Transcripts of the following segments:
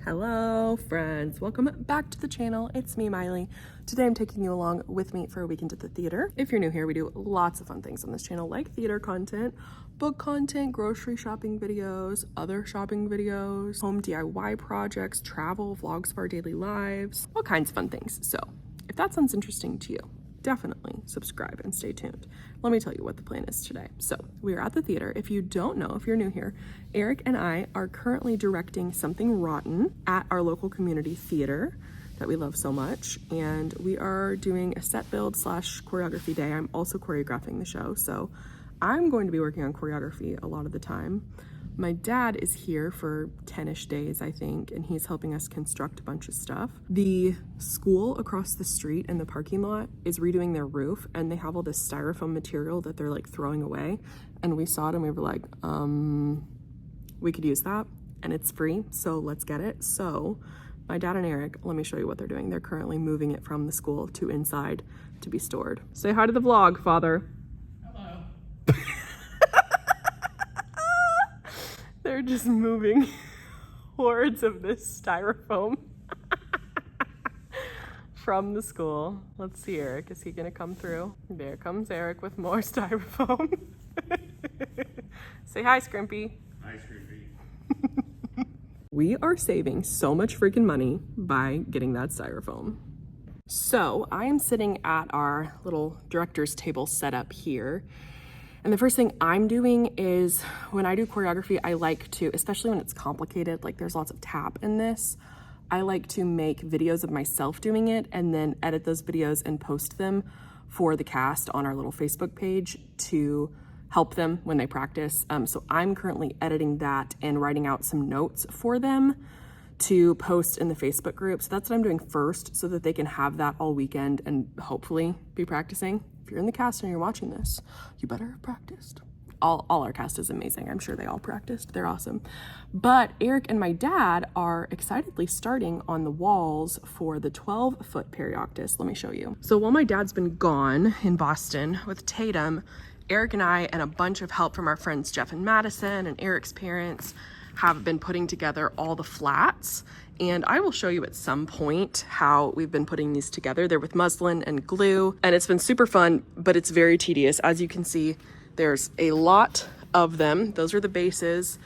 Hello friends, welcome back to the channel. It's me, Maile. Today I'm taking you along with me for a weekend at the theater. If you're new here, we do lots of fun things on this channel like theater content, book content, grocery shopping videos, other shopping videos, home DIY projects, travel, vlogs of our daily lives, all kinds of fun things. So if that sounds interesting to you, definitely subscribe and stay tuned. Let me tell you what the plan is today. So we are at the theater. If you don't know, if you're new here, Eric and I are currently directing Something Rotten at our local community theater that we love so much. And we are doing a set build / choreography day. I'm also choreographing the show. So I'm going to be working on choreography a lot of the time. My dad is here for 10-ish days, I think, and he's helping us construct a bunch of stuff. The school across the street in the parking lot is redoing their roof, and they have all this styrofoam material that they're like throwing away. And we saw it and we were like, we could use that, and it's free, so let's get it. So my dad and Eric, let me show you what they're doing. They're currently moving it from the school to inside to be stored. Say hi to the vlog, Father. They're just moving hordes of this styrofoam from the school. Let's see, Eric, is he gonna come through? There comes Eric with more styrofoam. Say hi, Scrimpy. Hi, Scrimpy. We are saving so much freaking money by getting that styrofoam. So I am sitting at our little director's table set up here. And the first thing I'm doing is when I do choreography, I like to, especially when it's complicated, like there's lots of tap in this, I like to make videos of myself doing it and then edit those videos and post them for the cast on our little Facebook page to help them when they practice. So I'm currently editing that and writing out some notes for them to post in the Facebook group. So that's what I'm doing first so that they can have that all weekend and hopefully be practicing. If you're in the cast and you're watching this, you better have practiced. All our cast is amazing. I'm sure they all practiced. They're awesome. But Eric and my dad are excitedly starting on the walls for the 12-foot perioctus. Let me show you. So while my dad's been gone in Boston with Tatum, Eric and I and a bunch of help from our friends Jeff and Madison and Eric's parents have been putting together all the flats. And I will show you at some point how we've been putting these together. They're with muslin and glue, and it's been super fun, but it's very tedious. As you can see, there's a lot of them. Those are the bases.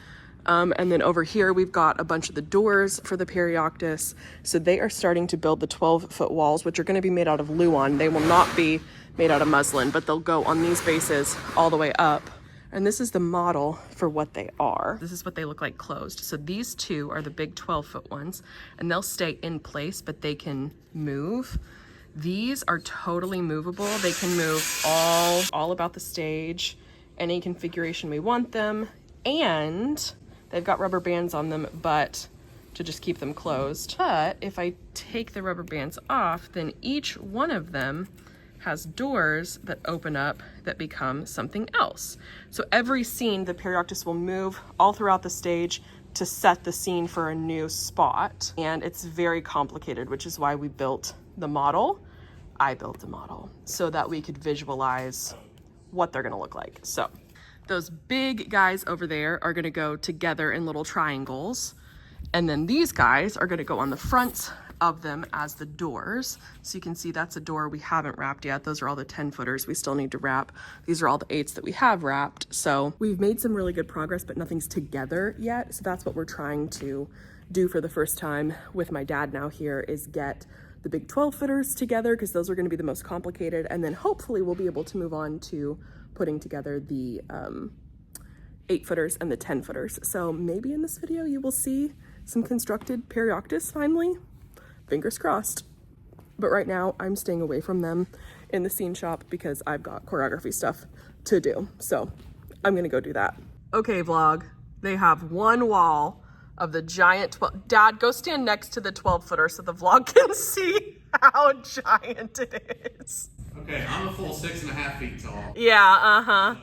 And then over here, we've got a bunch of the doors for the perioctus. So they are starting to build the 12-foot walls, which are gonna be made out of Luan. They will not be made out of muslin, but they'll go on these bases all the way up. And this is the model for what they are. This is what they look like closed. So these two are the big 12-foot ones, and they'll stay in place, but they can move. These are totally movable. They can move all about the stage, any configuration we want them. And they've got rubber bands on them, but to just keep them closed. But if I take the rubber bands off, then each one of them has doors that open up that become something else. So every scene, the perioctus will move all throughout the stage to set the scene for a new spot. And it's very complicated, which is why we built the model. I built the model so that we could visualize what they're gonna look like. So those big guys over there are gonna go together in little triangles. And then these guys are gonna go on the front of them as the doors. So you can see that's a door we haven't wrapped yet. Those are all the 10-footers we still need to wrap. These are all the 8s that we have wrapped. So we've made some really good progress, but nothing's together yet. So that's what we're trying to do for the first time with my dad now here, is get the big 12-footers together, because those are going to be the most complicated. And then hopefully we'll be able to move on to putting together the 8-footers and the 10-footers. So maybe in this video you will see some constructed perioctus finally. Fingers crossed. But right now I'm staying away from them in the scene shop because I've got choreography stuff to do. So I'm gonna go do that. Okay, vlog, they have one wall of the giant 12. Dad, go stand next to the 12-footer so the vlog can see how giant it is. Okay, I'm a full 6.5 feet tall. Yeah,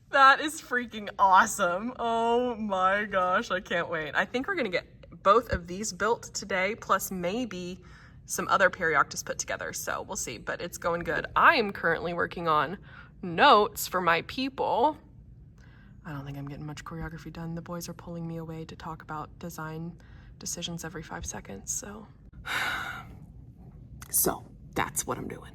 That is freaking awesome. Oh my gosh, I can't wait. I think we're gonna get both of these built today, plus maybe some other perioctus put together. So we'll see, but it's going good. I am currently working on notes for my people I don't think I'm getting much choreography done. The boys are pulling me away to talk about design decisions every 5 seconds, so. So that's what I'm doing.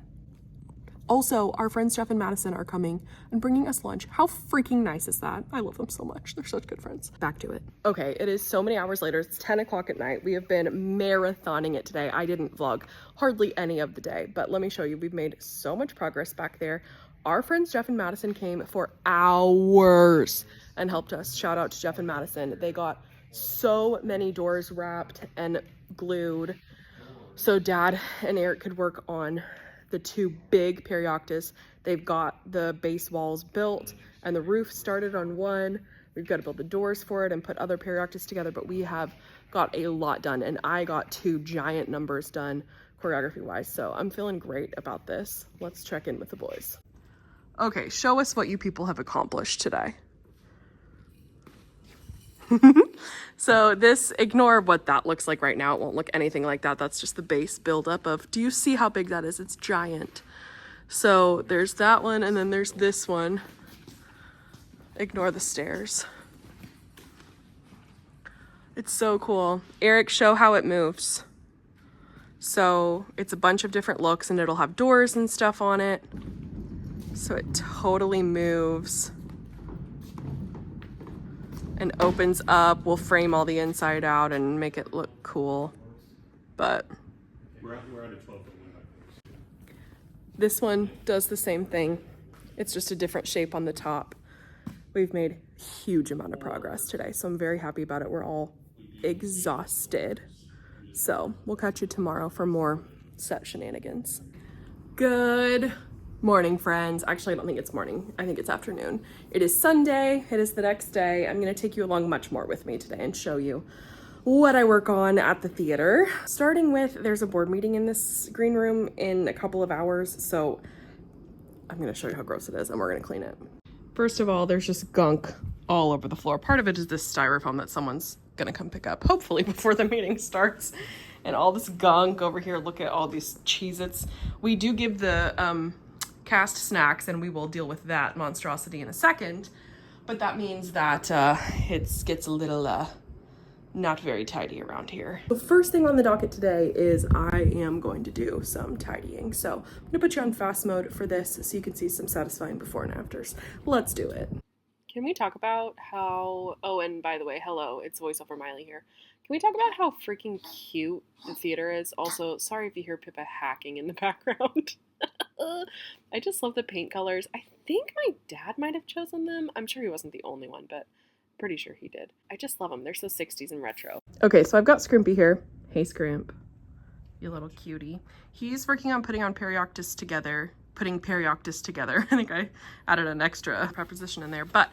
Also, our friends Jeff and Madison are coming and bringing us lunch. How freaking nice is that? I love them so much. They're such good friends. Back to it. Okay, it is so many hours later. It's 10 o'clock at night. We have been marathoning it today. I didn't vlog hardly any of the day, but let me show you. We've made so much progress back there. Our friends Jeff and Madison came for hours and helped us. Shout out to Jeff and Madison. They got so many doors wrapped and glued so Dad and Eric could work on the 2 big perioctus. They've got the base walls built and the roof started on one. We've got to build the doors for it and put other perioctus together, but we have got a lot done, and I got 2 giant numbers done choreography wise, so I'm feeling great about this. Let's check in with the boys. Okay, show us what you people have accomplished today. So this, ignore what that looks like right now. It won't look anything like that. That's just the base buildup of, do you see how big that is? It's giant. So there's that one, and then there's this one. Ignore the stairs. It's so cool. Eric, show how it moves. So it's a bunch of different looks, and it'll have doors and stuff on it. So it totally moves and opens up. We'll frame all the inside out and make it look cool. But We're at a 12-foot window. This one does the same thing. It's just a different shape on the top. We've made a huge amount of progress today, so I'm very happy about it. We're all exhausted. So we'll catch you tomorrow for more set shenanigans. Good morning, friends. Actually, I don't think it's morning. I think it's afternoon. It is Sunday. It is the next day. I'm going to take you along much more with me today and show you what I work on at the theater. Starting with, there's a board meeting in this green room in a couple of hours, so I'm going to show you how gross it is, and we're going to clean it. First of all, there's just gunk all over the floor. Part of it is this styrofoam that someone's going to come pick up, hopefully before the meeting starts. And all this gunk over here. Look at all these Cheez-Its. We do give the cast snacks, and we will deal with that monstrosity in a second. But that means that it gets a little not very tidy around here. The first thing on the docket today is I am going to do some tidying. So I'm gonna put you on fast mode for this so you can see some satisfying before and afters. Let's do it. Can we talk about how, oh, and by the way, hello, it's voiceover Maile here. Can we talk about how freaking cute the theater is? Also, sorry if you hear Pippa hacking in the background. I just love the paint colors. I think my dad might have chosen them. I'm sure he wasn't the only one, but pretty sure he did. I just love them. They're so 60s and retro. Okay, so I've got Scrimpy here. Hey, Scrimp. You little cutie. He's working on putting perioctus together. I think I added an extra preposition in there. But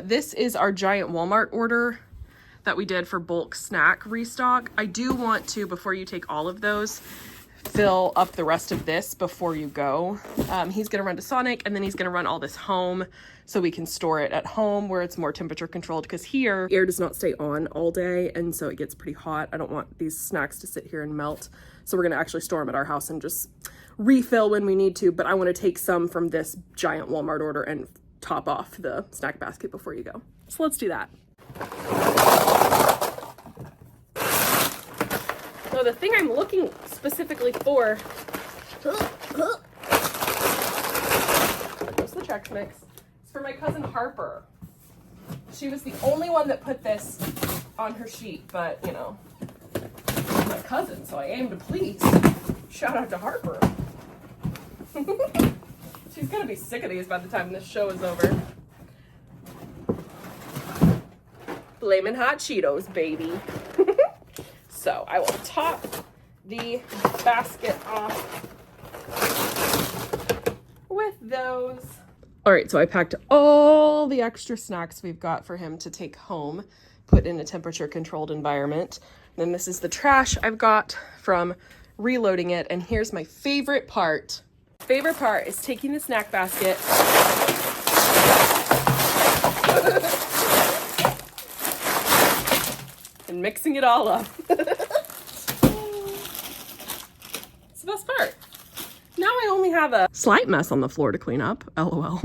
this is our giant Walmart order that we did for bulk snack restock. I do want to, before you take all of those, fill up the rest of this before you go. He's gonna run to Sonic, and then he's gonna run all this home so we can store it at home where it's more temperature controlled, because here air does not stay on all day, and so it gets pretty hot. I don't want these snacks to sit here and melt, so we're gonna actually store them at our house and just refill when we need to. But I want to take some from this giant Walmart order and top off the snack basket before you go. So let's do that. So the thing I'm looking specifically for, there's the Chex Mix, is for my cousin Harper. She was the only one that put this on her sheet, but you know, I'm my cousin, so I aim to please. Shout out to Harper. She's gonna be sick of these by the time this show is over. Flamin' hot Cheetos, baby. So I will top the basket off with those. All right, so I packed all the extra snacks we've got for him to take home, put in a temperature controlled environment. Then this is the trash I've got from reloading it. And here's my favorite part. Favorite part is taking the snack basket and mixing it all up. It's the best part. Now I only have a slight mess on the floor to clean up. LOL.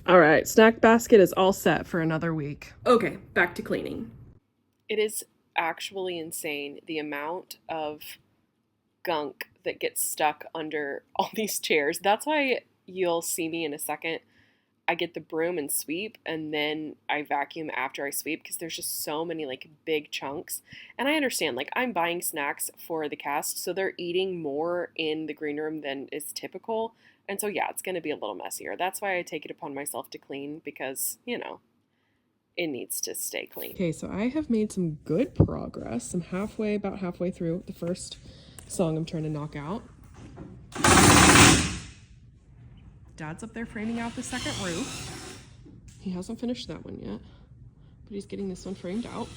All right, snack basket is all set for another week. Okay, back to cleaning. It is actually insane the amount of gunk that gets stuck under all these chairs. That's why you'll see me in a second. I get the broom and sweep, and then I vacuum after I sweep because there's just so many like big chunks. And I understand, like, I'm buying snacks for the cast, so they're eating more in the green room than is typical. And so, yeah, it's going to be a little messier. That's why I take it upon myself to clean because, you know, it needs to stay clean. Okay, so I have made some good progress. I'm about halfway through the first song I'm trying to knock out. Dad's up there framing out the second roof. He hasn't finished that one yet, but he's getting this one framed out.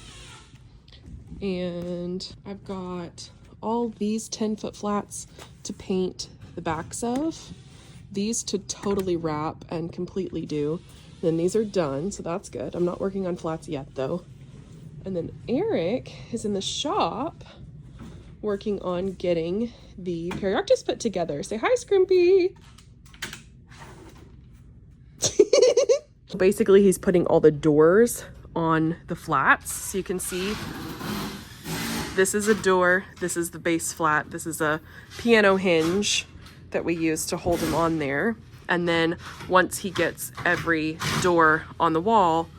And I've got all these 10-foot flats to paint the backs of, these to totally wrap and completely do. Then these are done, so that's good. I'm not working on flats yet though. And then Eric is in the shop working on getting the perioctus put together. Say hi, Scrimpy. Basically, he's putting all the doors on the flats. So you can see this is a door, this is the base flat, this is a piano hinge that we use to hold him on there. And then once he gets every door on the wall,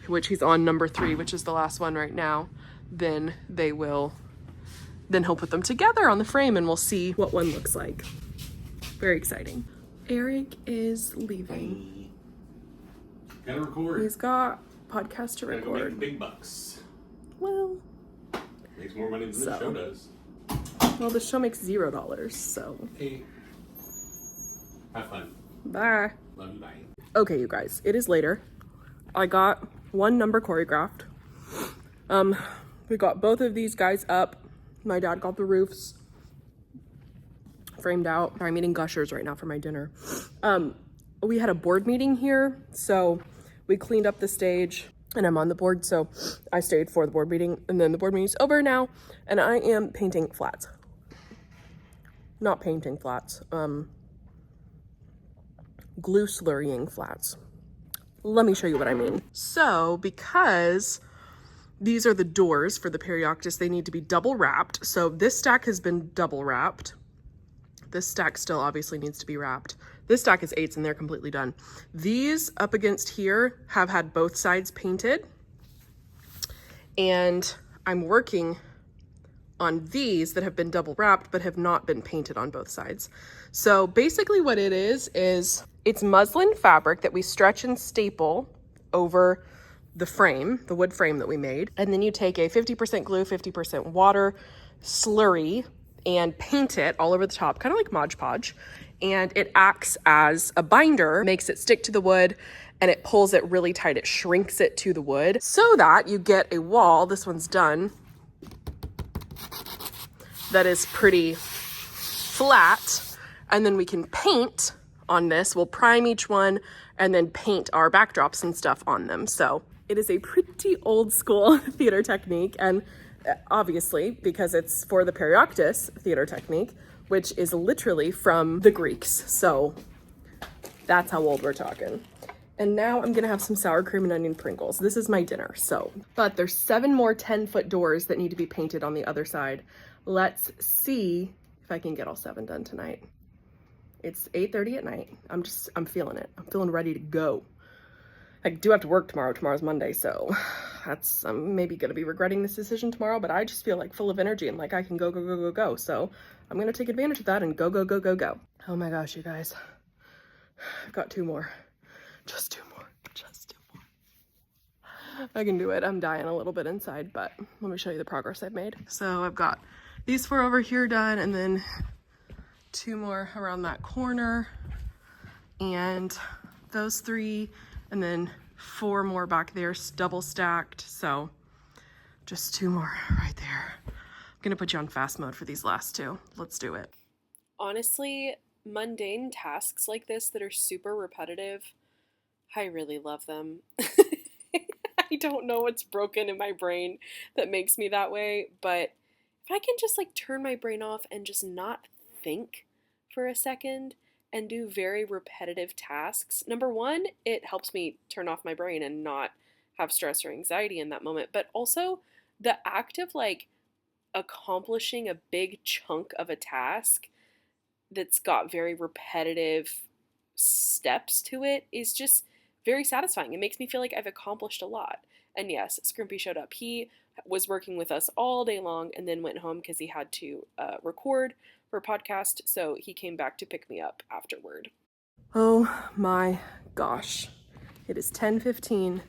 which he's on number 3, which is the last one right now, then he'll put them together on the frame and we'll see what one looks like. Very exciting. Eric is leaving. Gotta record. He's got podcast to record. Gotta go make big bucks. Well, Makes more money than the show does. well, the show makes $0, so. Hey. Have fun. Bye. Love you, bye. Okay, you guys, it is later. I got one number choreographed. We got both of these guys up. My dad got the roofs framed out. I'm eating Gushers right now for my dinner. We had a board meeting here, so we cleaned up the stage, and I'm on the board, so I stayed for the board meeting, and then the board meeting's over now, and I am painting flats. Not painting flats, glue slurrying flats. Let me show you what I mean. So, because these are the doors for the perioctus, they need to be double wrapped. So this stack has been double wrapped. This stack still obviously needs to be wrapped. This stack is 8s and they're completely done. These up against here have had both sides painted. And I'm working on these that have been double wrapped but have not been painted on both sides. So basically what it is it's muslin fabric that we stretch and staple over the frame, the wood frame that we made. And then you take a 50% glue, 50% water slurry and paint it all over the top, kind of like Mod Podge. And it acts as a binder, makes it stick to the wood, and it pulls it really tight. It shrinks it to the wood so that you get a wall, this one's done, that is pretty flat. And then we can paint on this. We'll prime each one and then paint our backdrops and stuff on them. So it is a pretty old school theater technique, and obviously because it's for the perioctus theater technique, which is literally from the Greeks. So that's how old we're talking. And now I'm gonna have some sour cream and onion Pringles. This is my dinner, so. But there's 7 more 10-foot doors that need to be painted on the other side. Let's see if I can get all 7 done tonight. It's 8:30 at night. I'm feeling it. I'm feeling ready to go. I do have to work tomorrow. Tomorrow's Monday, so I'm maybe gonna be regretting this decision tomorrow, but I just feel like full of energy and like I can go, go, go, go, go. So I'm gonna take advantage of that and go, go, go, go, go. Oh my gosh, you guys. I've got 2 more. Just 2 more. Just 2 more. I can do it. I'm dying a little bit inside, but let me show you the progress I've made. So I've got these 4 over here done, and then 2 more around that corner, and those 3, and then 4 more back there, double stacked. So just 2 more right there. I'm gonna put you on fast mode for these last 2. Let's do it. Honestly, mundane tasks like this that are super repetitive, I really love them. I don't know what's broken in my brain that makes me that way, but if I can just like turn my brain off and just not think for a second, and do very repetitive tasks. Number one, it helps me turn off my brain and not have stress or anxiety in that moment, but also the act of like accomplishing a big chunk of a task that's got very repetitive steps to it is just very satisfying. It makes me feel like I've accomplished a lot. And yes, Scrimpy showed up. He was working with us all day long and then went home because he had to record for a podcast. So he came back to pick me up afterward. Oh my gosh. It is 10:15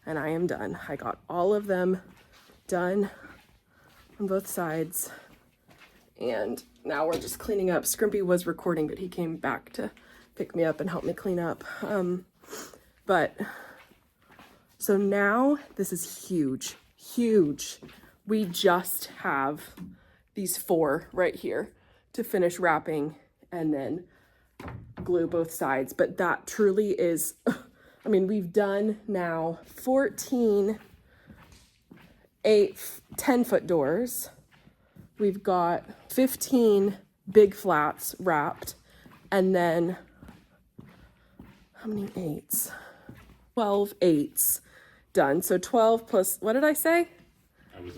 and I am done. I got all of them done on both sides. And now we're just cleaning up. Scrimpy was recording, but he came back to pick me up and help me clean up. So now this is huge, huge. We just have these 4 right here to finish wrapping and then glue both sides. But that truly is, I mean, we've done now 14 10-foot doors. We've got 15 big flats wrapped, and then how many 8s? 12 8s done. So 12 plus, what did I say?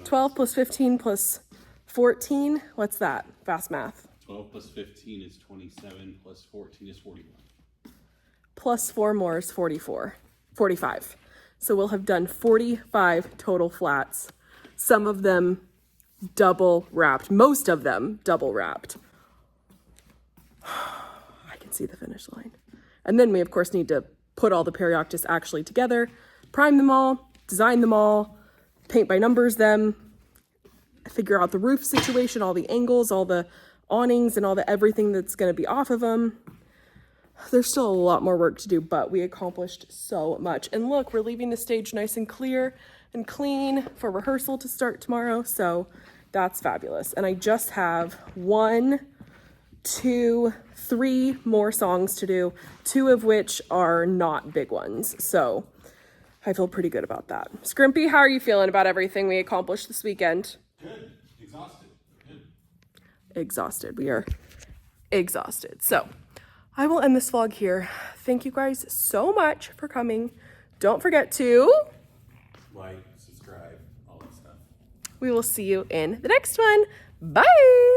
12 plus 15 plus 14. What's that? Fast math. 12 plus 15 is 27, plus 14 is 41. Plus 4 more is 45. So we'll have done 45 total flats. Some of them double wrapped, most of them double wrapped. I can see the finish line. And then we of course need to put all the perioctus actually together, prime them all, design them all, paint by numbers them, figure out the roof situation, all the angles, all the awnings and all the everything that's going to be off of them. There's still a lot more work to do, but we accomplished so much. And look, we're leaving the stage nice and clear and clean for rehearsal to start tomorrow. So that's fabulous. And I just have 1, 2, 3 more songs to do, 2 of which are not big ones. So I feel pretty good about that. Scrimpy, how are you feeling about everything we accomplished this weekend? Good. Exhausted. Good. Exhausted. We are exhausted. So I will end this vlog here. Thank you guys so much for coming. Don't forget to Like, subscribe, all that stuff. We will see you in the next one. Bye.